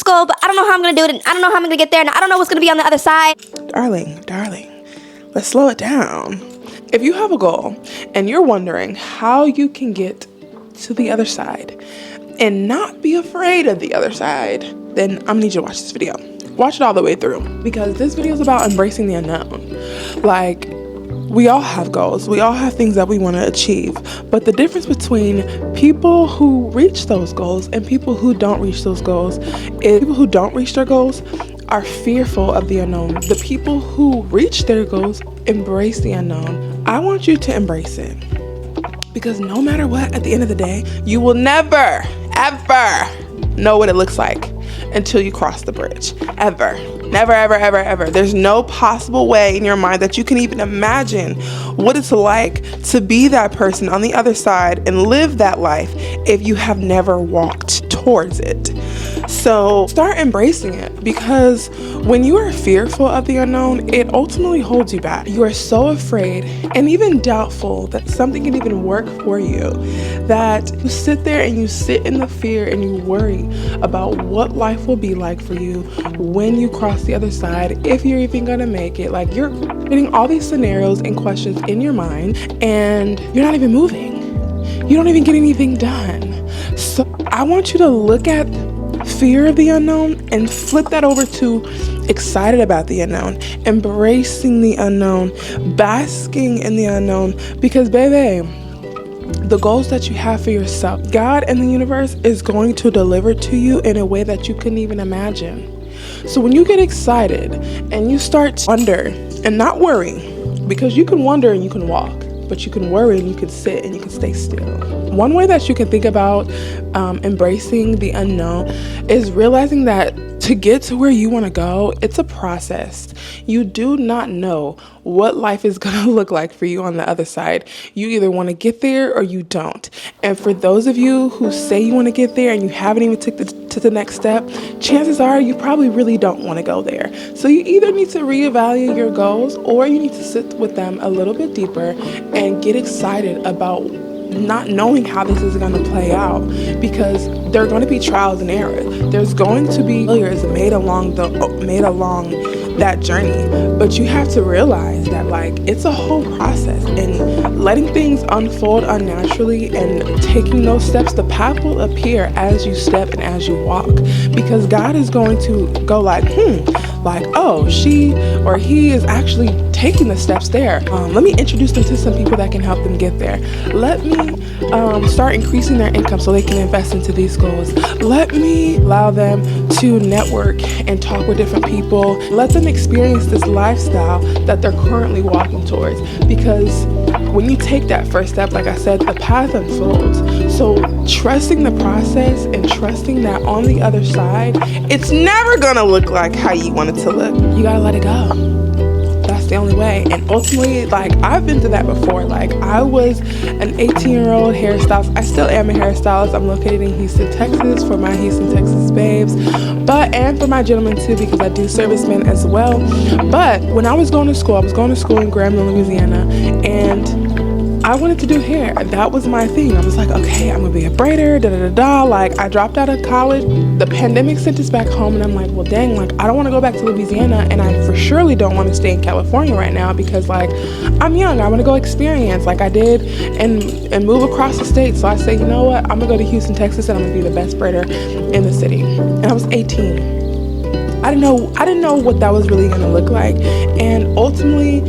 goal, but I don't know how I'm going to do it, and I don't know how I'm going to get there, and I don't know what's going to be on the other side. Darling, let's slow it down. If you have a goal and you're wondering how you can get to the other side and not be afraid of the other side, then I'm gonna need you to watch this video. Watch it all the way through, because this video is about embracing the unknown. Like, we all have goals. We all have things that we want to achieve. But the difference between people who reach those goals and people who don't reach those goals is people who don't reach their goals are fearful of the unknown. The people who reach their goals embrace the unknown. I want you to embrace it, because no matter what, at the end of the day, you will never, ever know what it looks like until you cross the bridge. Ever. Never, ever, ever, ever. There's no possible way in your mind that you can even imagine what it's like to be that person on the other side and live that life if you have never walked towards it. So start embracing it, because when you are fearful of the unknown, it ultimately holds you back. You are so afraid and even doubtful that something can even work for you, that you sit there and you sit in the fear and you worry about what life will be like for you when you cross the other side, if you're even gonna make it. Like, you're getting all these scenarios and questions in your mind and you're not even moving. You don't even get anything done. So I want you to look at fear of the unknown and flip that over to excited about the unknown, embracing the unknown, basking in the unknown. Because baby, the goals that you have for yourself, God and the universe is going to deliver to you in a way that you couldn't even imagine. So when you get excited and you start to wonder and not worry, because you can wonder and you can walk, but you can worry and you can sit and you can stay still. One way that you can think about embracing the unknown is realizing that to get to where you want to go, it's a process. You do not know what life is going to look like for you on the other side. You either want to get there or you don't. And for those of you who say you want to get there and you haven't even took to the next step, chances are you probably really don't want to go there. So you either need to reevaluate your goals, or you need to sit with them a little bit deeper and get excited about not knowing how this is going to play out, because there are going to be trials and errors. There's going to be failures made along that journey, but you have to realize that, like, it's a whole process, and letting things unfold unnaturally and taking those steps, the path will appear as you step and as you walk, because God is going to go like, oh, she or he is actually taking the steps there. Let me introduce them to some people that can help them get there. Let me start increasing their income so they can invest into these goals. Let me allow them to network and talk with different people. Let them experience this lifestyle that they're currently walking towards. Because when you take that first step, like I said, the path unfolds. So trusting the process and trusting that on the other side, it's never gonna look like how you want it to look. You gotta let it go. That's the only way. And ultimately, like, I've been through that before. Like, I was an 18-year-old hairstylist. I still am a hairstylist. I'm located in Houston, Texas for my Houston, Texas babes, and for my gentlemen too, because I do servicemen as well. But when I was going to school in Grambling, Louisiana, and I wanted to do hair. That was my thing. I was like, okay, I'm gonna be a braider, Like, I dropped out of college. The pandemic sent us back home, and I'm like, well, dang, like, I don't want to go back to Louisiana, and I for surely don't want to stay in California right now, because, like, I'm young. I want to go experience like I did and move across the state. So I said, you know what? I'm gonna go to Houston, Texas, and I'm gonna be the best braider in the city. And I was 18. I didn't know what that was really gonna look like, and ultimately,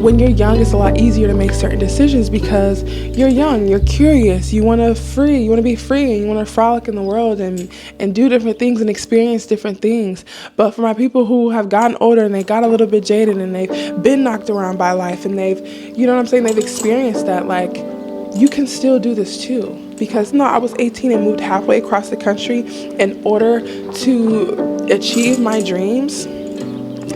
when you're young, it's a lot easier to make certain decisions, because you're young, you're curious, you want to be free, and you want to frolic in the world and do different things and experience different things. But for my people who have gotten older and they got a little bit jaded and they've been knocked around by life and they've experienced that, like, you can still do this too. Because I was 18 and moved halfway across the country in order to achieve my dreams.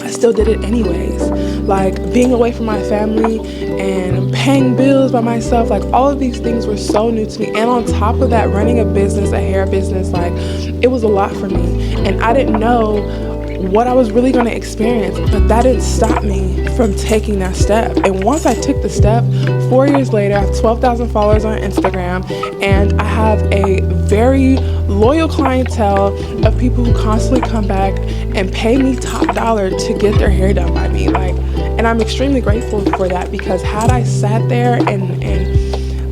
I still did it anyways. Like, being away from my family and paying bills by myself, like, all of these things were so new to me. And on top of that, running a hair business, like, it was a lot for me. And I didn't know what I was really going to experience. But that didn't stop me from taking that step. And once I took the step, 4 years later, I have 12,000 followers on Instagram, and I have a very loyal clientele of people who constantly come back and pay me top dollar to get their hair done by me. And I'm extremely grateful for that, because had I sat there and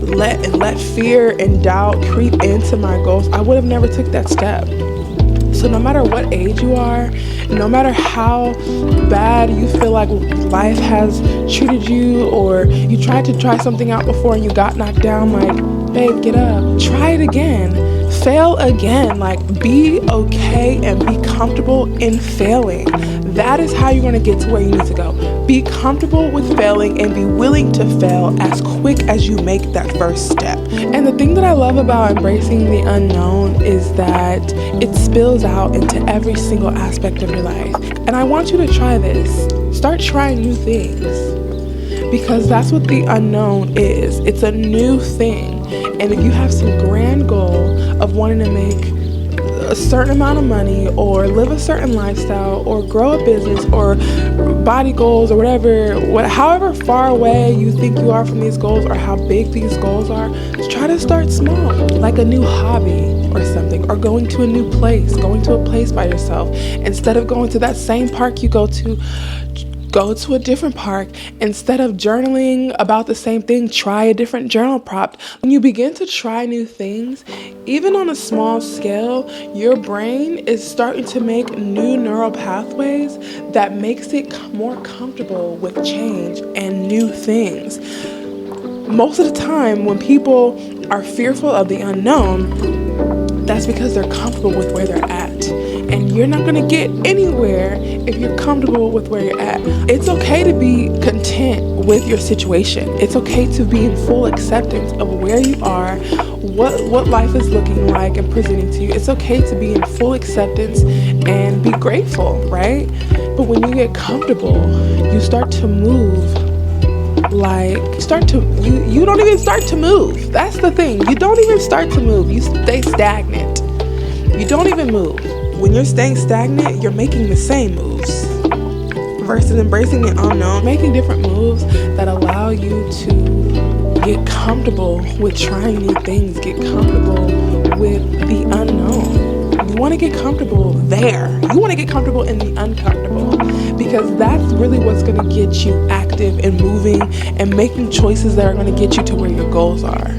let fear and doubt creep into my goals, I would have never took that step. So no matter what age you are, no matter how bad you feel like life has treated you, or you tried to try something out before and you got knocked down, like, babe, get up, try it again, fail again. Be okay and be comfortable in failing. That is how you're going to get to where you need to go. Be comfortable with failing and be willing to fail as quick as you make that first step. And the thing that I love about embracing the unknown is that it spills out into every single aspect of your life. And I want you to try this. Start trying new things, because that's what the unknown is. It's a new thing. And if you have some grand goal of wanting to make a certain amount of money, or live a certain lifestyle, or grow a business, or body goals, or however far away you think you are from these goals, or how big these goals are, try to start small, like a new hobby or something, or going to a place by yourself. Instead of going to that same park you go to a different park. Instead of journaling about the same thing, try a different journal prompt. When you begin to try new things, even on a small scale, your brain is starting to make new neural pathways that makes it more comfortable with change and new things. Most of the time, when people are fearful of the unknown, that's because they're comfortable with where they're at. And you're not going to get anywhere if you're comfortable with where you're at. It's okay to be content with your situation. It's okay to be in full acceptance of where you are, what life is looking like and presenting to you. It's okay to be in full acceptance and be grateful, right? But when you get comfortable, you start to move. You don't even start to move. That's the thing. You don't even start to move. You stay stagnant. You don't even move. When you're staying stagnant, you're making the same moves. Versus embracing the unknown, making different moves that allow you to get comfortable with trying new things, get comfortable with the unknown. You want to get comfortable there. You want to get comfortable in the uncomfortable, because that's really what's going to get you active and moving and making choices that are going to get you to where your goals are.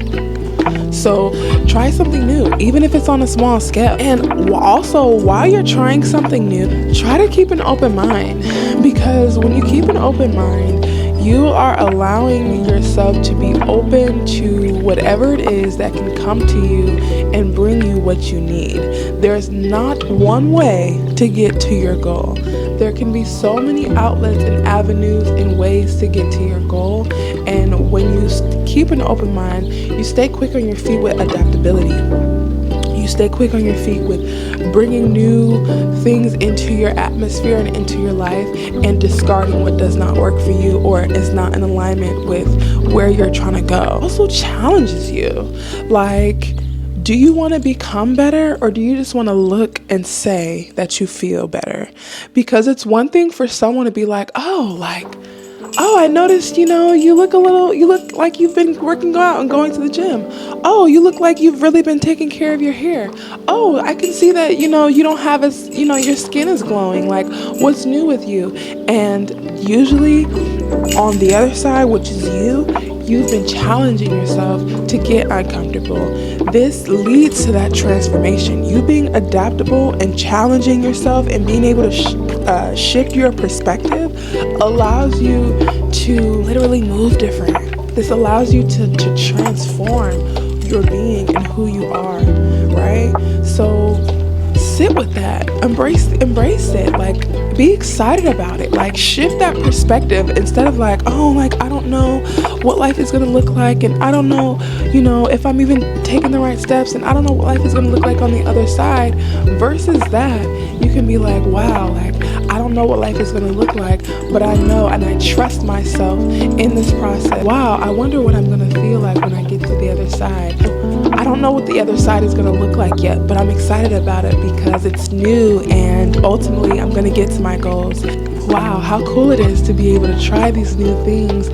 So try something new, even if it's on a small scale. And also, while you're trying something new, try to keep an open mind, because when you keep an open mind, you are allowing yourself to be open to whatever it is that can come to you and bring you what you need. There's not one way to get to your goal. There can be so many outlets and avenues and ways to get to your goal. And when you keep an open mind, you stay quick on your feet with adaptability. You stay quick on your feet with bringing new things into your atmosphere and into your life, and discarding what does not work for you or is not in alignment with where you're trying to go. It also challenges you. Do you want to become better, or do you just want to look and say that you feel better? Because it's one thing for someone to be like, oh, I noticed, you look like you've been working out and going to the gym. Oh, you look like you've really been taking care of your hair. Oh, I can see that, you don't have your skin is glowing. What's new with you? And usually on the other side, which is you've been challenging yourself to get uncomfortable. This leads to that transformation. You being adaptable and challenging yourself and being able to shift your perspective allows you to literally move different. This allows you to transform your being and who you are, right? So sit with that, embrace it, be excited about it, shift that perspective. Instead of I don't know what life is going to look like, and I don't know, if I'm even taking the right steps, and I don't know what life is going to look like on the other side. Versus that, you can be wow, I don't know what life is going to look like, but I know and I trust myself in this process. Wow, I wonder what I'm going to feel like when I get to the other other side. I don't know what the other side is going to look like yet, but I'm excited about it because it's new and ultimately I'm going to get to my goals. Wow, how cool it is to be able to try these new things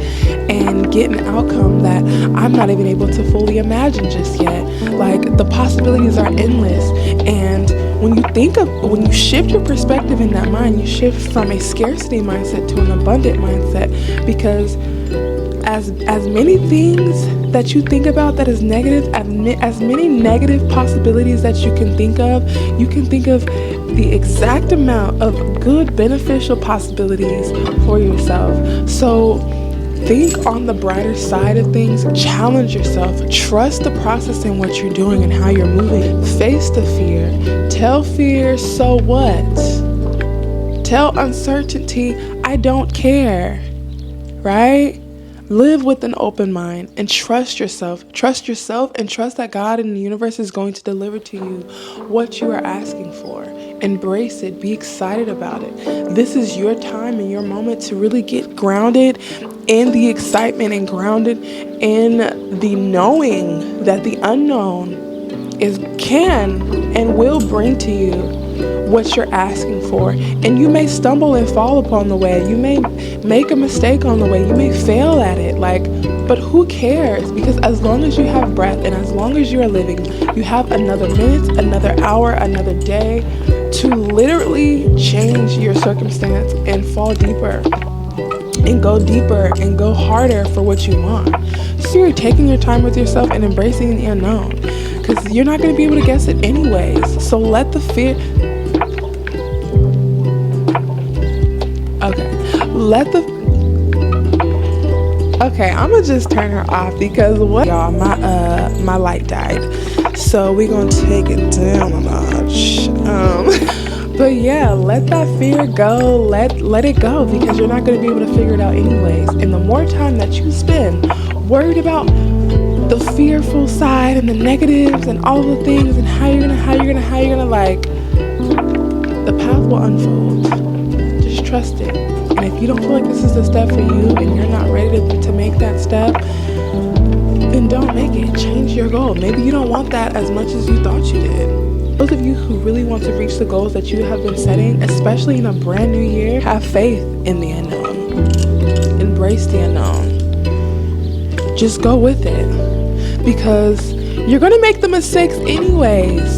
and get an outcome that I'm not even able to fully imagine just yet. Like, the possibilities are endless, and when you shift your perspective in that mind, you shift from a scarcity mindset to an abundant mindset, because as many things that you think about that is negative, as many negative possibilities that you can think of the exact amount of good, beneficial possibilities for yourself. So think on the brighter side of things, challenge yourself, trust the process in what you're doing and how you're moving. Face the fear, tell fear, so what? Tell uncertainty, I don't care, right? Live with an open mind and trust yourself. Trust yourself and trust that God and the universe is going to deliver to you what you are asking for. Embrace it. Be excited about it. This is your time and your moment to really get grounded in the excitement and grounded in the knowing that the unknown can and will bring to you what you're asking for. And you may stumble and fall upon the way. You may make a mistake on the way. You may fail at it. But who cares? Because as long as you have breath and as long as you are living, you have another minute, another hour, another day to literally change your circumstance and fall deeper and go harder for what you want. So you're taking your time with yourself and embracing the unknown, because you're not going to be able to guess it anyways. So let the fear... Okay, I'm gonna just turn her off because y'all, my light died. So we're gonna take it down a notch. But yeah, let that fear go. Let it go, because you're not gonna be able to figure it out anyways. And the more time that you spend worried about the fearful side and the negatives and all the things and how you're gonna the path will unfold. Just trust it. And if you don't feel like this is the step for you and you're not ready to make that step, then don't make it. Change your goal. Maybe you don't want that as much as you thought you did. Those of you who really want to reach the goals that you have been setting, especially in a brand new year, have faith in the unknown. Embrace the unknown. Just go with it, because you're going to make the mistakes anyways.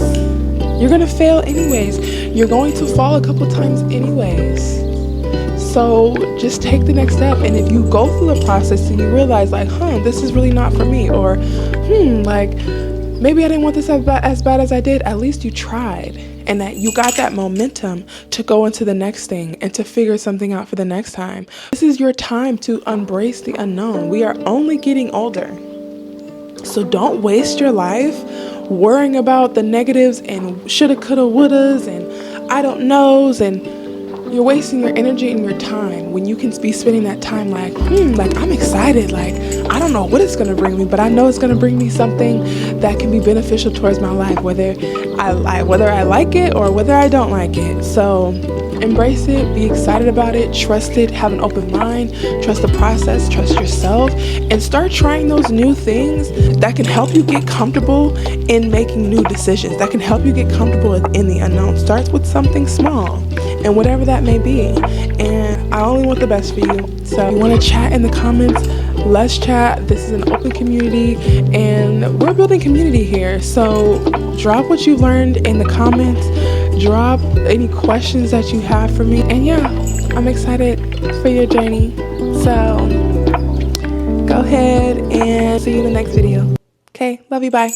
You're going to fail anyways. You're going to fall a couple times anyways. So just take the next step. And if you go through the process and you realize this is really not for me, or maybe I didn't want this as bad as I did, at least you tried, and that you got that momentum to go into the next thing and to figure something out for the next time. This is your time to embrace the unknown. We are only getting older. So don't waste your life worrying about the negatives and shoulda, coulda, wouldas and I don't knows, and you're wasting your energy and your time when you can be spending that time I'm excited. I don't know what it's going to bring me, but I know it's going to bring me something that can be beneficial towards my life, whether I like it or whether I don't like it. So embrace it, be excited about it, trust it, have an open mind, trust the process, trust yourself, and start trying those new things that can help you get comfortable in making new decisions, that can help you get comfortable in the unknown. Start with something small, and whatever that may be. And I only want the best for you. So if you want to chat in the comments, let's chat. This is an open community and we're building community here. So drop what you learned in the comments. Drop any questions that you have for me. And yeah, I'm excited for your journey. So go ahead and see you in the next video. Okay, love you, bye.